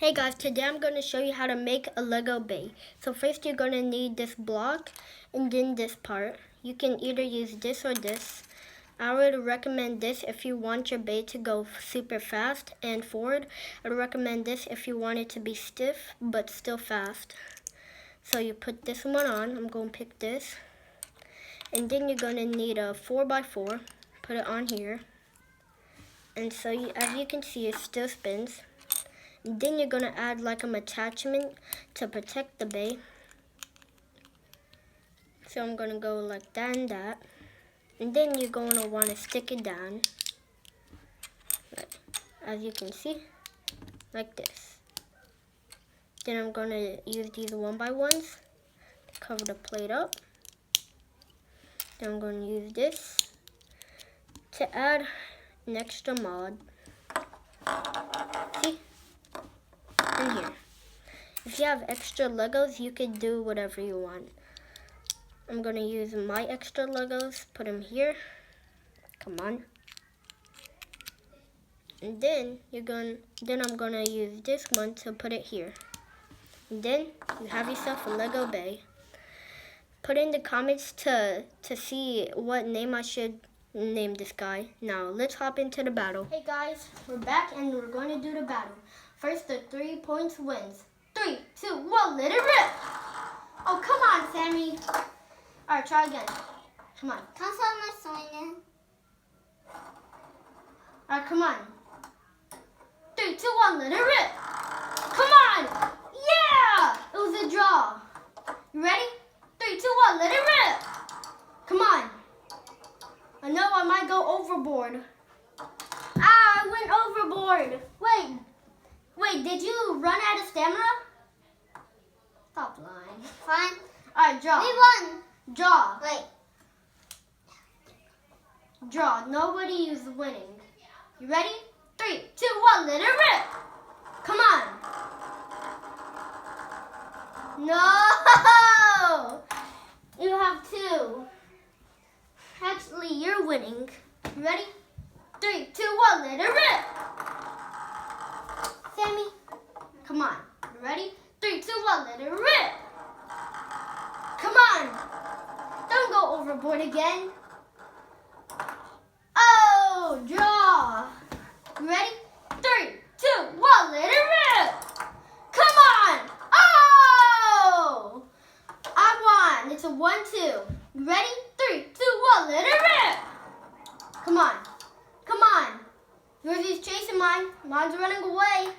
Hey guys, today I'm going to show you how to make a Lego bay. So first you're going to need this block and then this part. You can either use this or this. I would recommend this if you want your bay to go super fast and forward. I'd recommend this if you want it to be stiff but still fast. So you put this one on. I'm going to pick this. And then you're going to need a 4x4. Put it on here. And so as you can see, it still spins. Then you're going to add like an attachment to protect the bay. So I'm going to go like that and that. And then you're going to want to stick it down. As you can see, like this. Then I'm going to use these 1x1s to cover the plate up. Then I'm going to use this to add an extra mod. See? In here. If you have extra Legos, you can do whatever you want. I'm gonna use my extra Legos, put them here. Come on. And then I'm gonna use this one to put it here. And then you have yourself a Lego bay. Put in the comments to see what name I should name this guy. Now let's hop into the battle. Hey guys, we're back and we're going to do the battle. First, the 3 points wins. 3, 2, 1, let it rip! Oh, come on, Sammy. All right, try again. Come on. Can I start my sewing in? All right, come on. 3, 2, 1, let it rip! Come on! Yeah! It was a draw. You ready? 3, 2, 1, let it rip! Come on. I know I might go overboard. Ah, I went overboard. Wait, did you run out of stamina? Stop lying. Fine. All right, draw. We won. Draw. Wait. Draw. Nobody is winning. You ready? 3, 2, 1, let it rip. Come on. No! You have 2. Actually, you're winning. You ready? 3, 2, 1, let it rip. Sammy, come on. You ready? 3, 2, 1, let it rip. Come on. Don't go overboard again. Oh, draw. You ready? 3, 2, 1, let it rip. Come on. Oh! I won. It's a 1-2. You ready? 3, 2, 1, let it rip. Come on. Come on. Yours is chasing mine. Mine's running away.